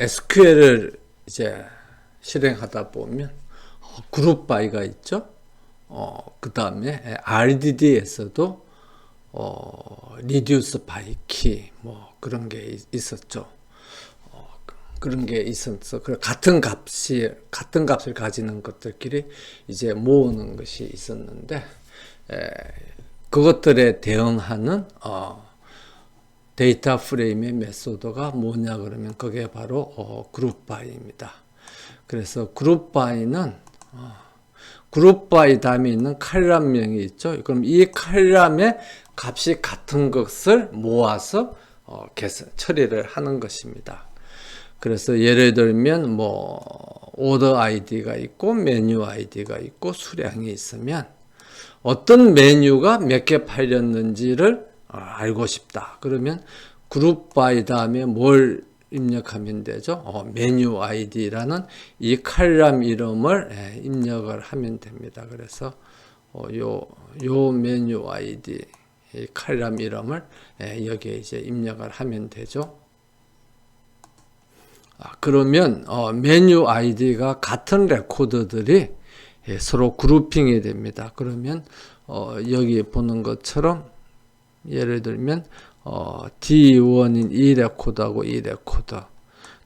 SQL을 이제 실행하다 보면 그룹 바이가 있죠. 그 다음에 RDD에서도 reduce by key 뭐 그런 게 있었죠. 그런 게 있었어. 같은 값을 가지는 것들끼리 이제 모으는 것이 있었는데, 그것들에 대응하는 데이터 프레임의 메소드가 뭐냐 그러면 그게 바로 그룹 바이입니다. 그래서 그룹 바이는 그룹 바이 다음에 있는 칼럼명이 있죠. 그럼 이 칼럼의 값이 같은 것을 모아서 처리를 하는 것입니다. 그래서 예를 들면 뭐 오더 아이디가 있고 메뉴 아이디가 있고 수량이 있으면 어떤 메뉴가 몇 개 팔렸는지를 알고 싶다. 그러면 그룹 바이 다음에 뭘 입력하면 되죠? 메뉴 아이디라는 이 칼럼 이름을 입력을 하면 됩니다. 그래서 요 메뉴 아이디 이 칼럼 이름을 여기에 이제 입력을 하면 되죠. 그러면 메뉴 아이디가 같은 레코드들이 서로 그룹핑이 됩니다. 그러면 여기 보는 것처럼 예를 들면 D1인 이 레코드하고 이 레코드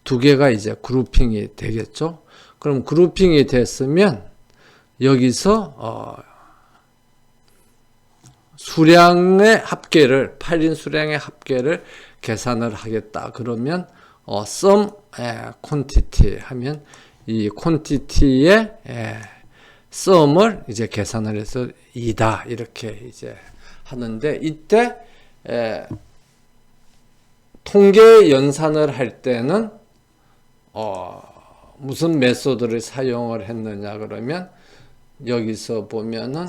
두 개가 이제 그룹핑이 되겠죠. 그럼 그룹핑이 됐으면 여기서 수량의 합계를 팔린 수량의 합계를 계산을 하겠다. 그러면 sum quantity 하면 이 quantity의 sum을 이제 계산을 해서 2다 이렇게 이제 하는데, 이때 통계 연산을 할 때는 무슨 메소드를 사용을 했느냐 그러면 여기서 보면은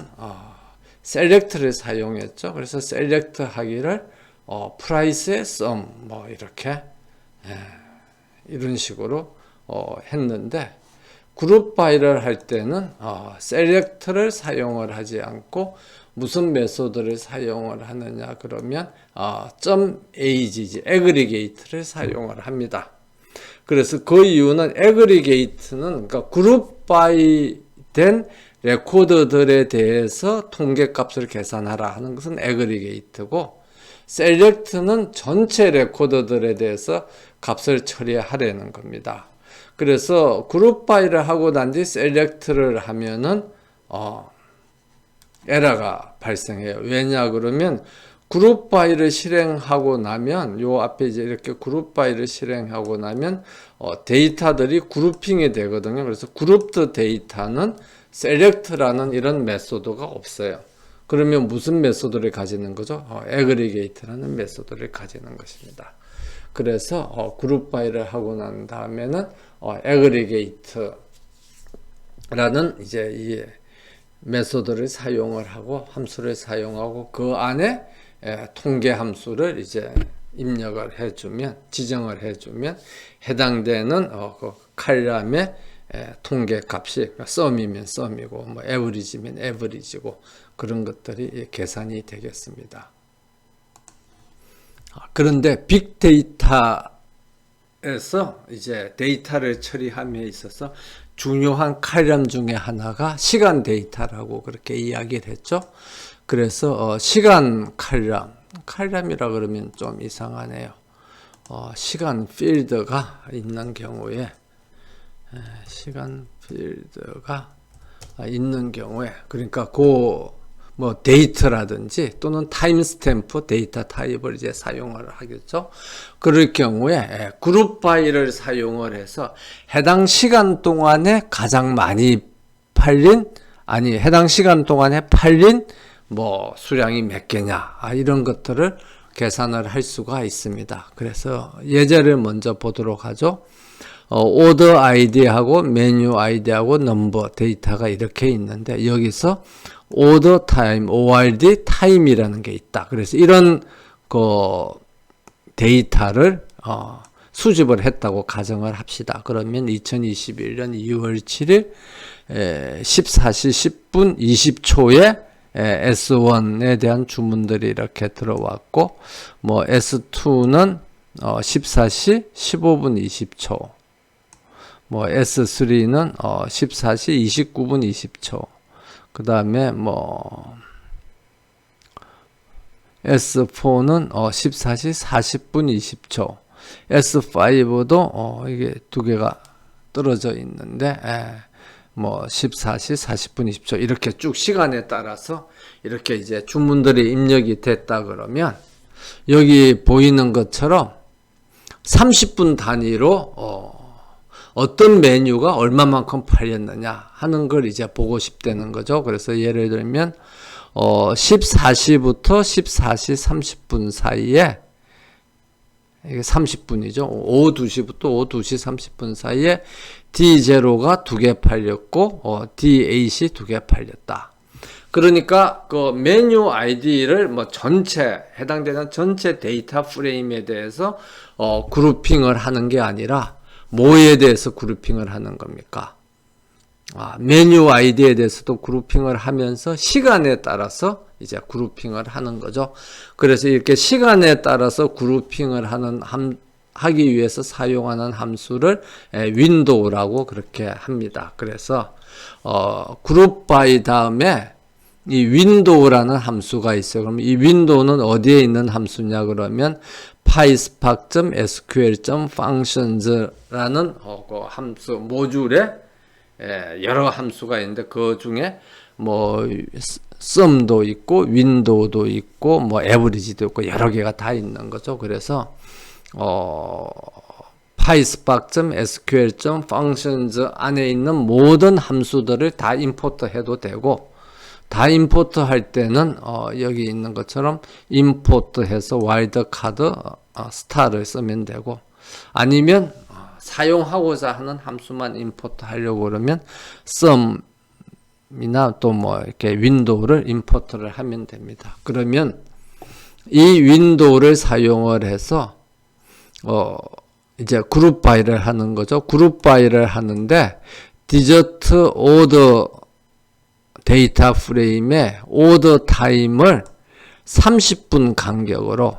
select를 사용했죠. 그래서 select 하기를 price의 sum 뭐 이렇게 이런 식으로 했는데, 그룹 바이를 할 때는 select를 사용을 하지 않고 무슨 메소드를 사용을 하느냐 그러면 .agg aggregate를 사용을 합니다. 그래서 그 이유는 aggregate는 그러니까 그룹 바이 된 레코드들에 대해서 통계값을 계산하라 하는 것은 aggregate고, select는 전체 레코드들에 대해서 값을 처리하려는 겁니다. 그래서 그룹 바이를 하고 난 뒤 select를 하면은 에러가 발생해요. 왜냐 그러면 그룹 바이를 실행하고 나면 요 앞에 이제 이렇게 그룹 바이를 실행하고 나면 데이터들이 그룹핑이 되거든요. 그래서 그룹드 데이터는 select라는 이런 메소드가 없어요. 그러면 무슨 메소드를 가지는 거죠? aggregate라는 메소드를 가지는 것입니다. 그래서 그룹 바이를 하고 난 다음에는 aggregate라는 이제 이 메소드를 사용을 하고 함수를 사용하고 그 안에 통계 함수를 이제 입력을 해주면 지정을 해주면 해당되는 그 칼럼의 통계 값이 썸이면 썸이고 뭐 에버리지면 에버리지고 그런 것들이 계산이 되겠습니다. 그런데 빅데이터에서 이제 데이터를 처리함에 있어서 중요한 칼럼 중에 하나가 시간 데이터라고 그렇게 이야기를 했죠. 그래서 시간 칼럼이라 그러면 좀 이상하네요. 시간 필드가 있는 경우에 그러니까 뭐 데이트라든지 또는 타임스탬프 데이터 타입을 이제 사용을 하겠죠. 그럴 경우에 그룹 바이를 사용을 해서 해당 시간 동안에 가장 많이 해당 시간 동안에 팔린 뭐 수량이 몇 개냐 이런 것들을 계산을 할 수가 있습니다. 그래서 예제를 먼저 보도록 하죠. 오더 아이디하고 메뉴 아이디하고 넘버 데이터가 이렇게 있는데 여기서 오더 타임, ORD 타임이라는 게 있다. 그래서 이런 데이터를 수집을 했다고 가정을 합시다. 그러면 2021년 2월 7일 14시 10분 20초에 S1에 대한 주문들이 이렇게 들어왔고, 뭐 S2는 14시 15분 20초. 뭐 S3는 14시 29분 20초. 그 다음에 뭐 S4는 14시 40분 20초. S5도 이게 두 개가 떨어져 있는데 뭐 14시 40분 20초 이렇게 쭉 시간에 따라서 이렇게 이제 주문들이 입력이 됐다 그러면 여기 보이는 것처럼 30분 단위로 어떤 메뉴가 얼마만큼 팔렸느냐 하는 걸 이제 보고 싶다는 거죠. 그래서 예를 들면 14시부터 14시 30분 사이에 이게 30분이죠. 오후 2시부터 오후 2시 30분 사이에 D0가 2개 팔렸고 D8이 2개 팔렸다. 그러니까 그 메뉴 아이디를 뭐 전체 해당되는 전체 데이터 프레임에 대해서 그룹핑을 하는 게 아니라 뭐에 대해서 그룹핑을 하는 겁니까? 메뉴 아이디에 대해서도 그룹핑을 하면서 시간에 따라서 이제 그룹핑을 하는 거죠. 그래서 이렇게 시간에 따라서 그룹핑을 하기 위해서 사용하는 함수를 윈도우라고 그렇게 합니다. 그래서 그룹 바이 다음에 이 윈도우라는 함수가 있어요. 그럼 이 윈도우는 어디에 있는 함수냐 그러면 pyspark.sql.functions라는 그 함수 모듈에 여러 함수가 있는데 그 중에 뭐 sum도 있고 윈도우도 있고 뭐 average도 있고 여러 개가 다 있는 거죠. 그래서 pyspark.sql.functions 안에 있는 모든 함수들을 다 임포트 해도 되고 다 임포트 할 때는 여기 있는 것처럼 임포트 해서 와일드카드 스타를 쓰면 되고 아니면 사용하고자 하는 함수만 임포트 하려고 그러면 sum이나 또 뭐 이렇게 윈도우를 임포트를 하면 됩니다. 그러면 이 윈도우를 사용을 해서 이제 그룹 바이를 하는 거죠. 그룹 바이를 하는데 디저트 오더 데이터 프레임의 오더 타임을 30분 간격으로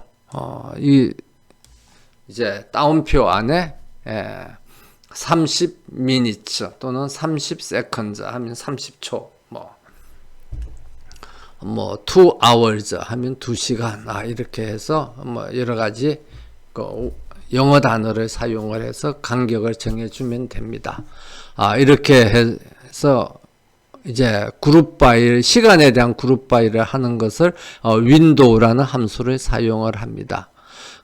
이제 따옴표 안에 30 minutes 또는 30 seconds 하면 30초 뭐 2 hours 하면 2시간 이렇게 해서 뭐 여러 가지 그 영어 단어를 사용을 해서 간격을 정해주면 됩니다. 이렇게 해서 이제 그룹 바이 시간에 대한 그룹 바이를 하는 것을 윈도우라는 함수를 사용을 합니다.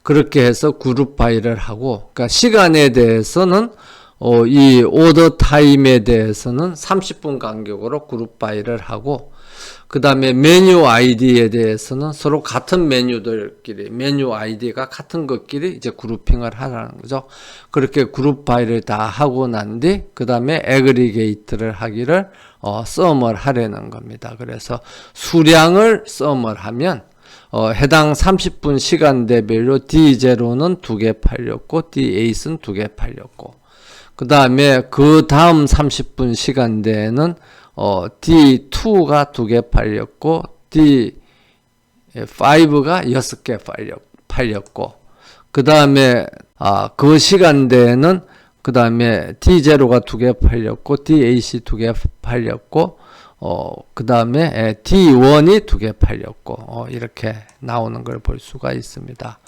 그렇게 해서 그룹 바이를 하고 그러니까 시간에 대해서는 이 오더 타임에 대해서는 30분 간격으로 그룹 바이를 하고 그 다음에 메뉴 아이디에 대해서는 서로 같은 메뉴들끼리 메뉴 아이디가 같은 것끼리 이제 그룹핑을 하라는 거죠. 그렇게 그룹 바이를 다 하고 난 뒤 그 다음에 애그리게이트를 하기를 썸을 하려는 겁니다. 그래서 수량을 썸을 하면 해당 30분 시간대별로 D0는 2개 팔렸고 D8은 2개 팔렸고 그 다음에 그 다음 30분 시간대에는 D2가 2개 팔렸고 D5가 6개 팔렸고 그 다음에 그 시간대에는 그 다음에 D0가 2개 팔렸고 D8이 2개 팔렸고 그 다음에 D1이 2개 팔렸고 이렇게 나오는 걸 볼 수가 있습니다.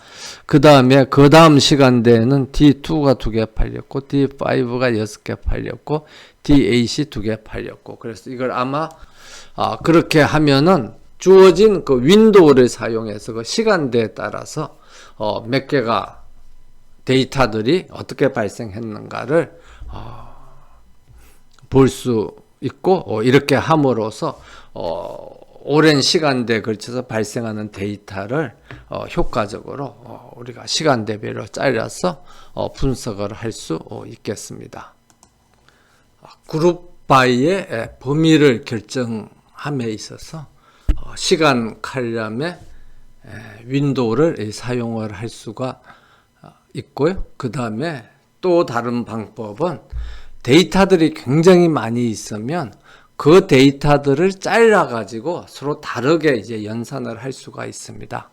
그 다음에 그 다음 시간대에는 D2가 2개 팔렸고 D5가 6개 팔렸고 D8이 2개 팔렸고 그래서 이걸 아마 그렇게 하면은 주어진 그 윈도우를 사용해서 그 시간대에 따라서 몇 개가 데이터들이 어떻게 발생했는가를 볼 수 있고 이렇게 함으로써 오랜 시간대에 걸쳐서 발생하는 데이터를 효과적으로 우리가 시간대별로 잘라서 분석을 할 수 있겠습니다. 그룹 바이의 범위를 결정함에 있어서 시간 칼럼의 윈도우를 사용을 할 수가 있고요. 그 다음에 또 다른 방법은 데이터들이 굉장히 많이 있으면 그 데이터들을 잘라 가지고 서로 다르게 이제 연산을 할 수가 있습니다.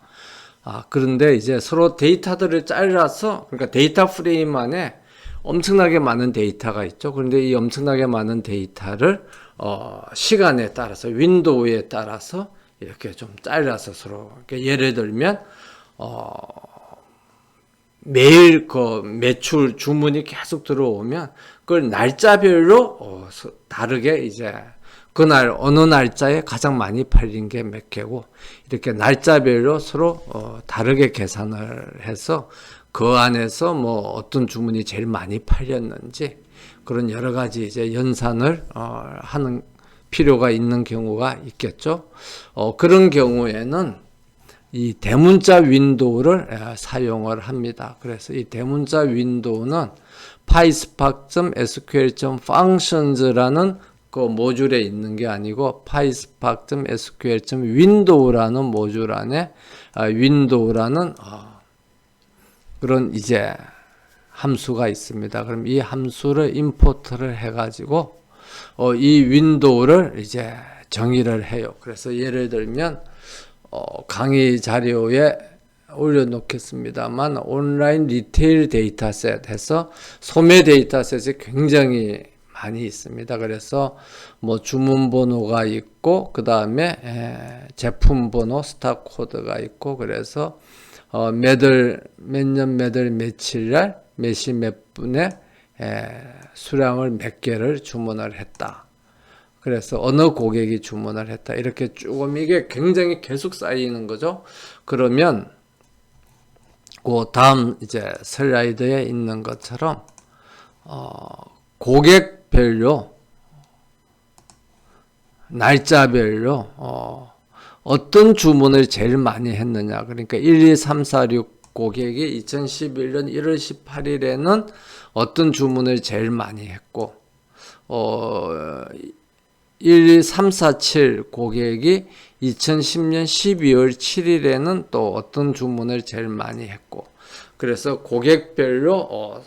그런데 이제 서로 데이터들을 잘라서, 그러니까 데이터 프레임 안에 엄청나게 많은 데이터가 있죠. 그런데 이 엄청나게 많은 데이터를 시간에 따라서, 윈도우에 따라서 이렇게 좀 잘라서 서로, 그러니까 예를 들면 매일 그 매출 주문이 계속 들어오면 그걸 날짜별로 다르게 이제 그날 어느 날짜에 가장 많이 팔린 게 몇 개고, 이렇게 날짜별로 서로 다르게 계산을 해서 그 안에서 뭐 어떤 주문이 제일 많이 팔렸는지 그런 여러 가지 이제 연산을 하는 필요가 있는 경우가 있겠죠. 그런 경우에는 이 대문자 윈도우를 사용을 합니다. 그래서 이 대문자 윈도우는 PySpark.sql.functions라는 그 모듈에 있는 게 아니고 PySpark.sql.window라는 모듈 안에 window라는 그런 이제 함수가 있습니다. 그럼 이 함수를 임포트를 해가지고 이 윈도우를 이제 정의를 해요. 그래서 예를 들면 강의 자료에 올려놓겠습니다만 온라인 리테일 데이터셋 해서 소매 데이터셋이 굉장히 많이 있습니다. 그래서 뭐 주문 번호가 있고 그 다음에 제품 번호 스탁 코드가 있고, 그래서 몇년 몇월 며칠 날 몇 시 몇 분에 수량을 몇 개를 주문을 했다. 그래서 어느 고객이 주문을 했다. 이렇게 조금 이게 굉장히 계속 쌓이는 거죠. 그러면 그 다음 이제 슬라이드에 있는 것처럼 고객별로 날짜별로 어떤 주문을 제일 많이 했느냐. 그러니까 1, 2, 3, 4, 6 고객이 2011년 1월 18일에는 어떤 주문을 제일 많이 했고 1, 2, 3, 4, 7 고객이 2010년 12월 7일에는 또 어떤 주문을 제일 많이 했고, 그래서 고객별로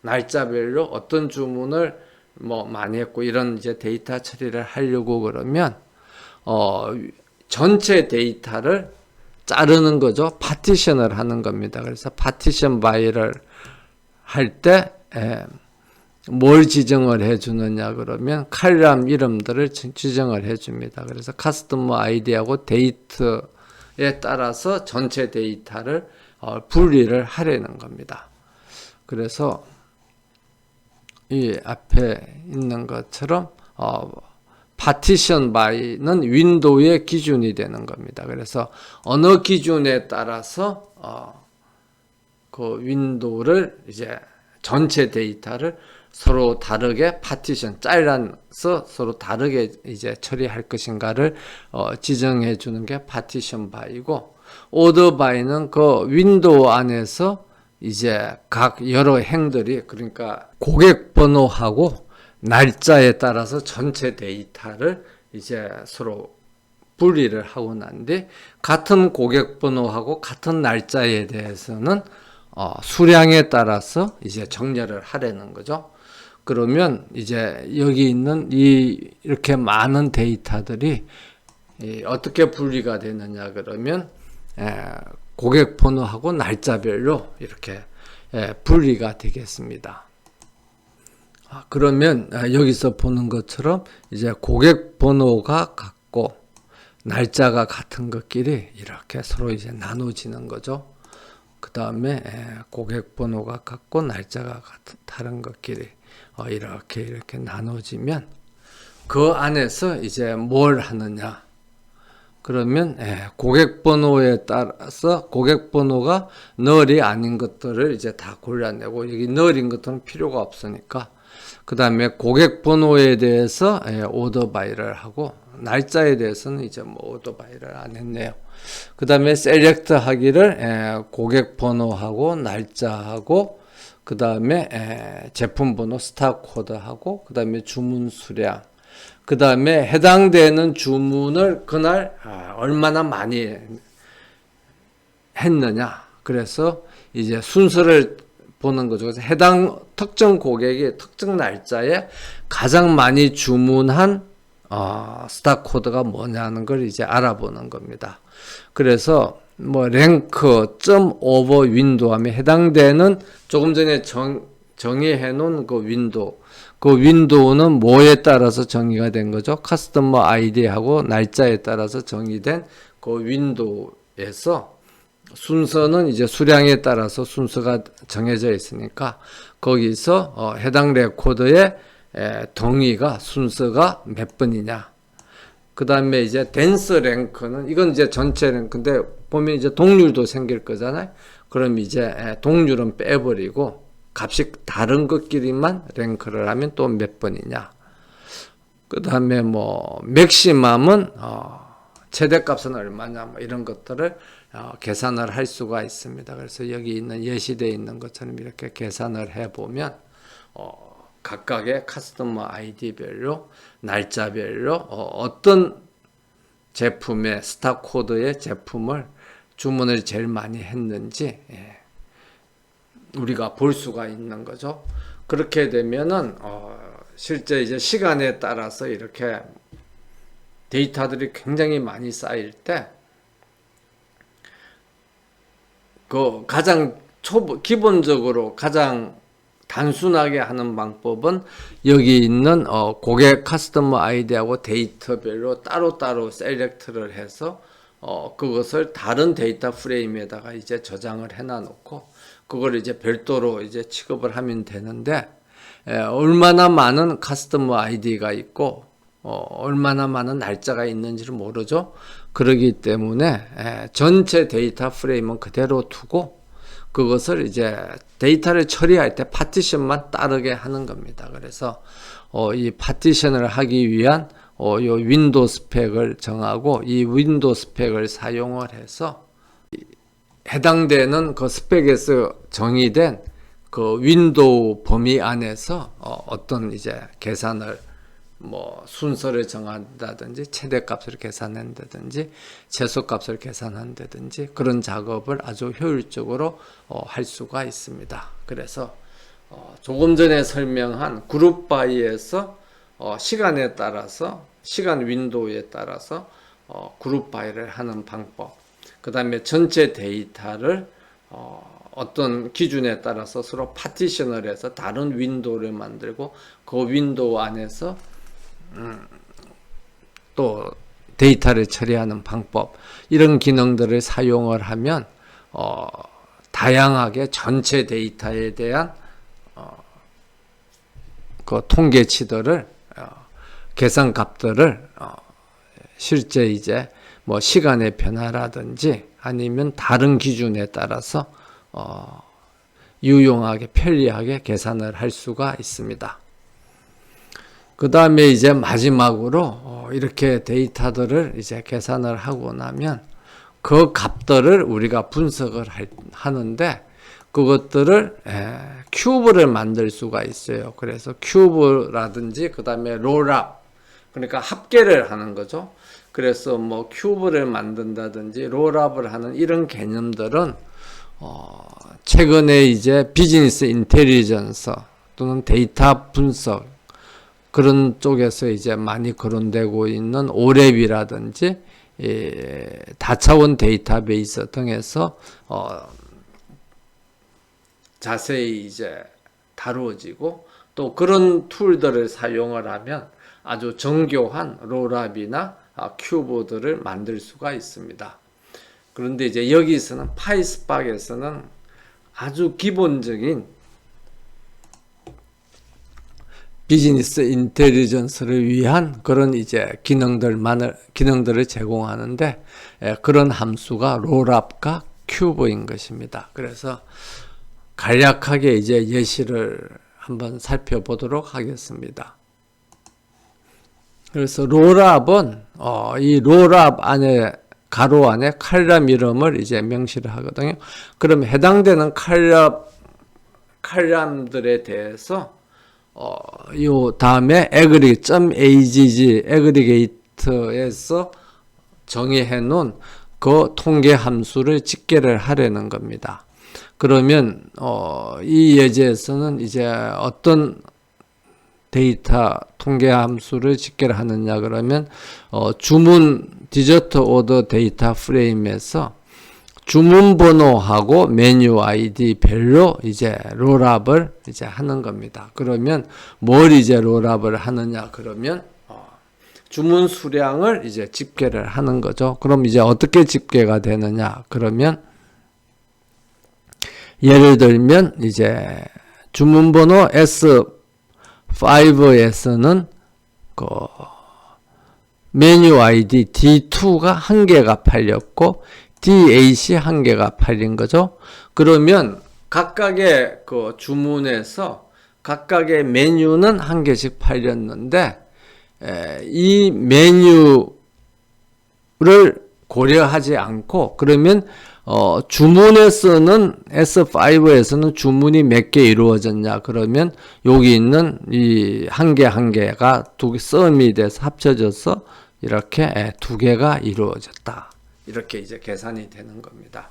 날짜별로 어떤 주문을 뭐 많이 했고 이런 이제 데이터 처리를 하려고 그러면 전체 데이터를 자르는 거죠. 파티션을 하는 겁니다. 그래서 파티션 바이를 할 때 뭘 지정을 해주느냐 그러면 칼럼 이름들을 지정을 해줍니다. 그래서 카스터머 아이디하고 데이트에 따라서 전체 데이터를 분리를 하려는 겁니다. 그래서 이 앞에 있는 것처럼 파티션 바이는 윈도우의 기준이 되는 겁니다. 그래서 어느 기준에 따라서 그 윈도우를 이제 전체 데이터를 서로 다르게 파티션 잘라서 서로 다르게 이제 처리할 것인가를 지정해 주는 게 파티션 바이고, 오더 바이는 그 윈도우 안에서 이제 각 여러 행들이, 그러니까 고객 번호하고 날짜에 따라서 전체 데이터를 이제 서로 분리를 하고 난 뒤 같은 고객 번호하고 같은 날짜에 대해서는 수량에 따라서 이제 정렬을 하려는 거죠. 그러면 이제 여기 있는 이렇게 많은 데이터들이 어떻게 분리가 되느냐 그러면 고객 번호하고 날짜별로 이렇게 분리가 되겠습니다. 그러면 여기서 보는 것처럼 이제 고객 번호가 같고 날짜가 같은 것끼리 이렇게 서로 이제 나눠지는 거죠. 그 다음에 고객 번호가 같고 날짜가 다른 것끼리 이렇게 나눠지면 그 안에서 이제 뭘 하느냐 그러면 고객 번호에 따라서 고객 번호가 널이 아닌 것들을 이제 다 골라내고, 여기 널인 것들은 필요가 없으니까 그 다음에 고객 번호에 대해서 오더 바이를 하고 날짜에 대해서는 이제 뭐 오더 바이를 안 했네요. 그 다음에 셀렉트 하기를 고객 번호하고 날짜하고 그 다음에 제품 번호 스탁 코드하고 그 다음에 주문 수량, 그 다음에 해당되는 주문을 그날 얼마나 많이 했느냐. 그래서 이제 순서를 보는 거죠. 그래서 해당 특정 고객이 특정 날짜에 가장 많이 주문한 스탁 코드가 뭐냐는 걸 이제 알아보는 겁니다. 그래서 뭐 랭크 점 오버 윈도우 하면 해당되는 조금 전에 정의해 놓은 그 윈도우. 그 윈도우는 뭐에 따라서 정의가 된 거죠? 커스터머 아이디하고 날짜에 따라서 정의된 그 윈도우에서 순서는 이제 수량에 따라서 순서가 정해져 있으니까 거기서 해당 레코드의 동의가 순서가 몇 번이냐. 그 다음에 이제 댄스 랭크는 이건 이제 전체 랭크인데 보면 이제 동률도 생길 거잖아요. 그럼 이제 동률은 빼버리고 값이 다른 것끼리만 랭크를 하면 또 몇 번이냐. 그 다음에 뭐 맥시멈은 최대값은 얼마냐 뭐 이런 것들을 계산을 할 수가 있습니다. 그래서 여기 있는 예시되어 있는 것처럼 이렇게 계산을 해보면 각각의 커스터머 아이디별로 날짜별로 어떤 제품의 스탁 코드의 제품을 주문을 제일 많이 했는지 우리가 볼 수가 있는 거죠. 그렇게 되면은 실제 이제 시간에 따라서 이렇게 데이터들이 굉장히 많이 쌓일 때 그 가장 기본적으로 가장 단순하게 하는 방법은 여기 있는 고객 커스터머 아이디하고 데이터별로 따로따로 셀렉트를 해서 그것을 다른 데이터 프레임에다가 이제 저장을 해놔 놓고 그걸 이제 별도로 이제 취급을 하면 되는데 얼마나 많은 커스터머 아이디가 있고 얼마나 많은 날짜가 있는지를 모르죠. 그러기 때문에 전체 데이터 프레임은 그대로 두고 그것을 이제 데이터를 처리할 때 파티션만 따르게 하는 겁니다. 그래서 이 파티션을 하기 위한 요 윈도우 스펙을 정하고 이 윈도우 스펙을 사용을 해서 해당되는 그 스펙에서 정의된 그 윈도우 범위 안에서 어떤 이제 계산을 뭐 순서를 정한다든지 최대값을 계산한다든지 최소값을 계산한다든지 그런 작업을 아주 효율적으로 할 수가 있습니다. 그래서 조금 전에 설명한 그룹 바이에서 시간에 따라서 시간 윈도우에 따라서 그룹 바이를 하는 방법, 그 다음에 전체 데이터를 어떤 기준에 따라서 서로 파티션을 해서 다른 윈도우를 만들고 그 윈도우 안에서 또 데이터를 처리하는 방법, 이런 기능들을 사용을 하면 다양하게 전체 데이터에 대한 그 통계치들을 계산값들을 실제 이제 뭐 시간의 변화라든지 아니면 다른 기준에 따라서 유용하게 편리하게 계산을 할 수가 있습니다. 그 다음에 이제 마지막으로 이렇게 데이터들을 이제 계산을 하고 나면 그 값들을 우리가 분석을 하는데 그것들을 큐브를 만들 수가 있어요. 그래서 큐브라든지 그 다음에 롤업, 그러니까 합계를 하는 거죠. 그래서 뭐 큐브를 만든다든지 롤업을 하는 이런 개념들은 최근에 이제 비즈니스 인텔리전스 또는 데이터 분석 그런 쪽에서 이제 많이 거론되고 있는 오랩이라든지 다차원 데이터베이스 등에서 자세히 이제 다루어지고 또 그런 툴들을 사용을 하면 아주 정교한 롤업이나 큐브들을 만들 수가 있습니다. 그런데 이제 여기서는 파이스팍에서는 아주 기본적인 비즈니스 인텔리전스를 위한 그런 이제 기능들을 제공하는데 그런 함수가 롤업과 큐브인 것입니다. 그래서 간략하게 이제 예시를 한번 살펴보도록 하겠습니다. 그래서 롤업은 이 롤업 안에 가로 안에 칼럼 이름을 이제 명시를 하거든요. 그럼 해당되는 칼럼들에 대해서 요 다음에 aggregate에서 정의해 놓은 그 통계 함수를 집계를 하려는 겁니다. 그러면 이 예제에서는 이제 어떤 데이터 통계 함수를 집계를 하느냐 그러면 주문 디저트 오더 데이터 프레임에서 주문 번호하고 메뉴 아이디 별로 이제 롤업을 이제 하는 겁니다. 그러면 뭘 이제 롤업을 하느냐? 그러면 주문 수량을 이제 집계를 하는 거죠. 그럼 이제 어떻게 집계가 되느냐? 그러면 예를 들면 이제 주문 번호 S5에서는 그 메뉴 아이디 D2가 1개가 팔렸고 DAC 1개가 팔린 거죠. 그러면 각각의 그 주문에서 각각의 메뉴는 1개씩 팔렸는데 이 메뉴를 고려하지 않고 그러면 주문에서는 S5에서는 주문이 몇 개 이루어졌냐 그러면 여기 있는 이 한 개가 두 개 썸이 돼서 합쳐져서 이렇게 2개가 이루어졌다. 이렇게 이제 계산이 되는 겁니다.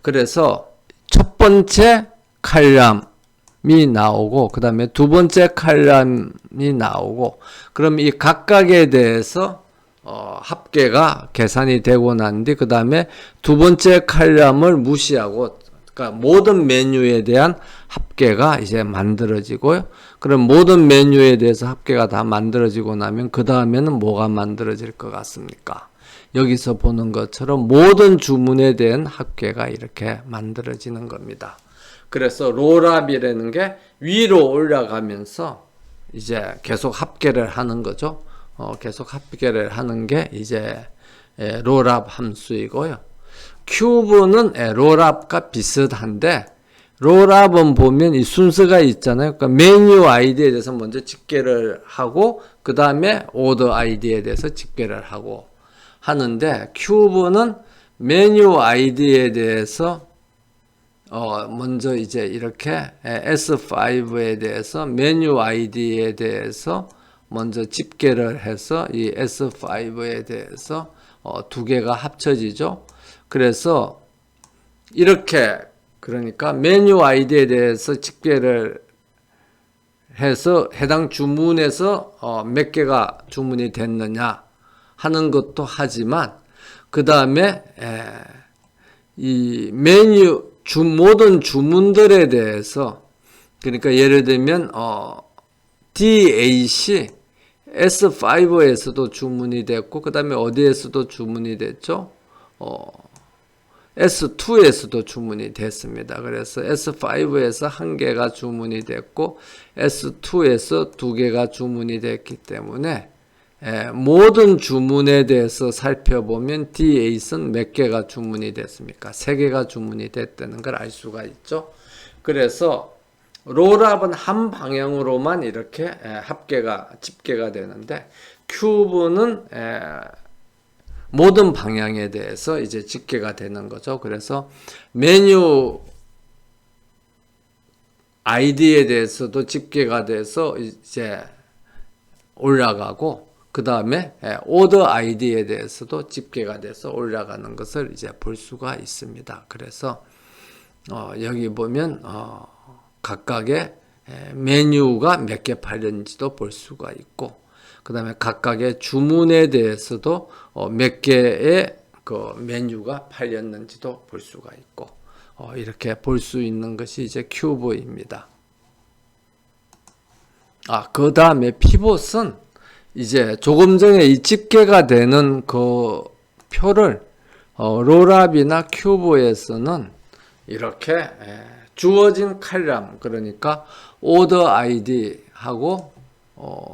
그래서 첫 번째 칼럼이 나오고 그 다음에 두 번째 칼럼이 나오고 그럼 이 각각에 대해서 합계가 계산이 되고 난 뒤 그 다음에 두 번째 칼럼을 무시하고 그러니까 모든 메뉴에 대한 합계가 이제 만들어지고요. 그럼 모든 메뉴에 대해서 합계가 다 만들어지고 나면 그 다음에는 뭐가 만들어질 것 같습니까? 여기서 보는 것처럼 모든 주문에 대한 합계가 이렇게 만들어지는 겁니다. 그래서 롤업이라는 게 위로 올라가면서 이제 계속 합계를 하는 거죠. 계속 합계를 하는 게 이제 롤업 함수이고요. 큐브는 롤업과 비슷한데 롤업은 보면 이 순서가 있잖아요. 그러니까 메뉴 아이디에 대해서 먼저 집계를 하고 그 다음에 오더 아이디에 대해서 집계를 하고 하는데 큐브는 메뉴 아이디에 대해서 먼저 이제 이렇게 S5에 대해서 메뉴 아이디에 대해서 먼저 집계를 해서 이 S5에 대해서 2개가 합쳐지죠. 그래서 이렇게 그러니까 메뉴 아이디에 대해서 집계를 해서 해당 주문에서 몇 개가 주문이 됐느냐 하는 것도 하지만 그 다음에 이 메뉴 모든 주문들에 대해서 그러니까 예를 들면 DAC S5에서도 주문이 됐고 그 다음에 어디에서도 주문이 됐죠? S2에서도 주문이 됐습니다. 그래서 S5에서 1개가 주문이 됐고 S2에서 2개가 주문이 됐기 때문에 모든 주문에 대해서 살펴보면 D8은 몇 개가 주문이 됐습니까? 3개가 주문이 됐다는 걸 알 수가 있죠. 그래서 롤업은 한 방향으로만 이렇게 합계가 집계가 되는데 큐브는 모든 방향에 대해서 이제 집계가 되는 거죠. 그래서 메뉴 아이디에 대해서도 집계가 돼서 이제 올라가고 그 다음에 오더 아이디에 대해서도 집계가 돼서 올라가는 것을 이제 볼 수가 있습니다. 그래서 여기 보면 각각의 메뉴가 몇 개 팔렸는지도 볼 수가 있고 그 다음에 각각의 주문에 대해서도 몇 개의 그 메뉴가 팔렸는지도 볼 수가 있고 이렇게 볼 수 있는 것이 이제 큐브입니다. 그 다음에 피봇은 이제 조금 전에 이 집계가 되는 그 표를 롤업이나 큐브에서는 이렇게 주어진 칼럼 그러니까 오더 아이디하고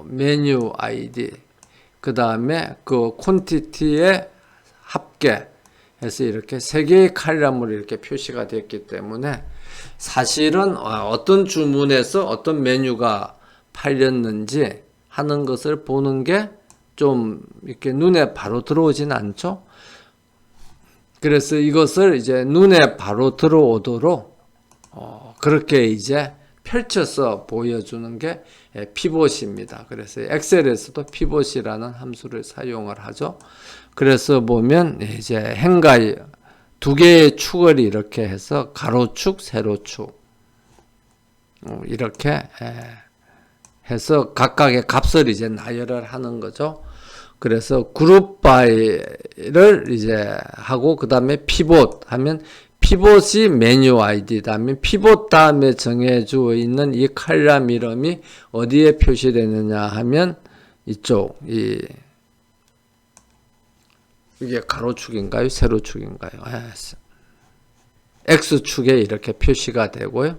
메뉴 아이디 그 다음에 그 콘티티의 합계해서 이렇게 3개의 칼럼으로 이렇게 표시가 됐기 때문에 사실은 어떤 주문에서 어떤 메뉴가 팔렸는지 하는 것을 보는 게 좀 이렇게 눈에 바로 들어오진 않죠. 그래서 이것을 이제 눈에 바로 들어오도록 그렇게 이제 펼쳐서 보여주는 게 피봇입니다. 그래서 엑셀에서도 피봇이라는 함수를 사용을 하죠. 그래서 보면 이제 행가이 2개의 축을 이렇게 해서 가로축, 세로축 이렇게 해서 각각의 값을 이제 나열을 하는 거죠. 그래서 그룹 바이를 이제 하고 그 다음에 피봇 하면 피봇이 메뉴 아이디다 하면 피봇 다음에 정해져 있는 이 칼럼 이름이 어디에 표시되느냐 하면 이쪽 이게 가로축인가요? 세로축인가요? X축에 이렇게 표시가 되고요.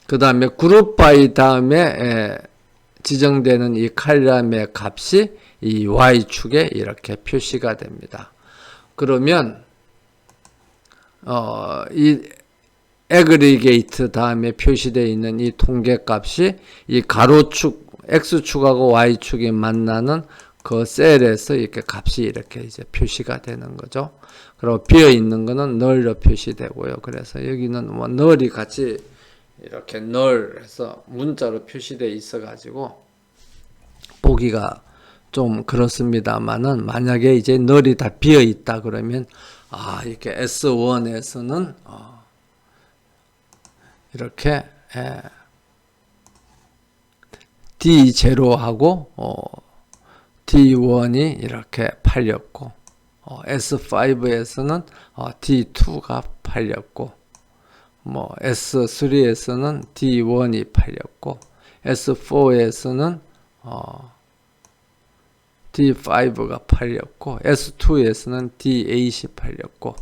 그 다음에 그룹 바이 다음에 지정되는 이 칼럼의 값이 이 Y축에 이렇게 표시가 됩니다. 그러면 이 애그리게이트 다음에 표시되어 있는 이 통계값이 이 가로축 X축하고 Y축이 만나는 그 셀에서 이렇게 값이 이렇게 이제 표시가 되는 거죠. 그리고 비어 있는 거는 널로 표시되고요. 그래서 여기는 뭐 널이 같이 이렇게 널 해서 문자로 표시되어 있어 가지고 보기가 좀 그렇습니다만은 만약에 이제 널이 다 비어 있다 그러면 이렇게 S1에서는 이렇게 D0하고 D1이 이렇게 팔렸고 S5에서는 D2가 팔렸고 뭐 S3에서는 D1이 팔렸고 S4에서는 D5가 팔렸고 S2에서는 D8이 팔렸고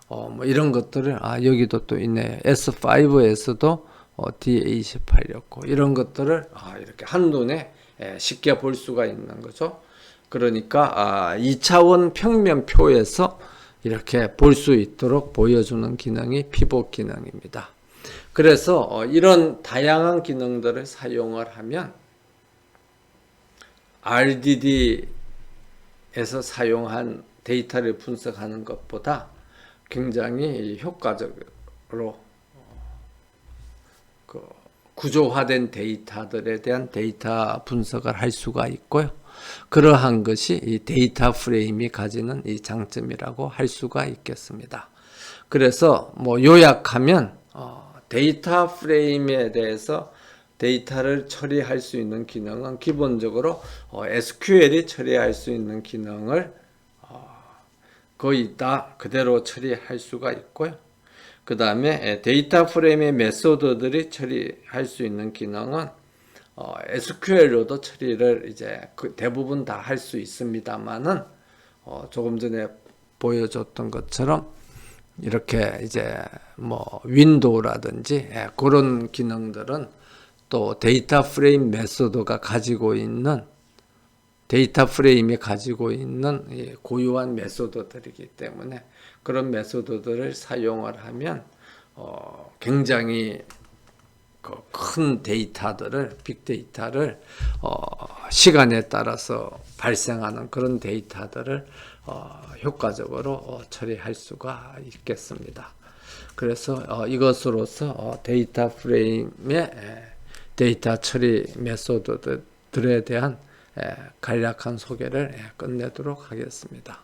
뭐 이런 것들을 여기도 또 있네. S5에서도 D8이 팔렸고 이런 것들을 이렇게 한눈에 쉽게 볼 수가 있는 거죠. 그러니까 2차원 평면표에서 이렇게 볼 수 있도록 보여주는 기능이 피봇 기능입니다. 그래서 이런 다양한 기능들을 사용을 하면 RDD에서 사용한 데이터를 분석하는 것보다 굉장히 효과적으로 구조화된 데이터들에 대한 데이터 분석을 할 수가 있고요. 그러한 것이 이 데이터 프레임이 가지는 이 장점이라고 할 수가 있겠습니다. 그래서 뭐 요약하면 데이터 프레임에 대해서 데이터를 처리할 수 있는 기능은 기본적으로 SQL이 처리할 수 있는 기능을 거의 다 그대로 처리할 수가 있고요. 그 다음에 데이터 프레임의 메소드들이 처리할 수 있는 기능은 SQL로도 처리를 이제 대부분 다 할 수 있습니다만은 조금 전에 보여줬던 것처럼 이렇게 이제 뭐 윈도우라든지 그런 기능들은 또 데이터 프레임 메소드가 가지고 있는 데이터 프레임이 가지고 있는 고유한 메소드들이기 때문에 그런 메소드들을 사용을 하면 굉장히 큰 데이터들을 빅데이터를 시간에 따라서 발생하는 그런 데이터들을 효과적으로 처리할 수가 있겠습니다. 그래서 이것으로서 데이터 프레임의 데이터 처리 메소드들에 대한 간략한 소개를 끝내도록 하겠습니다.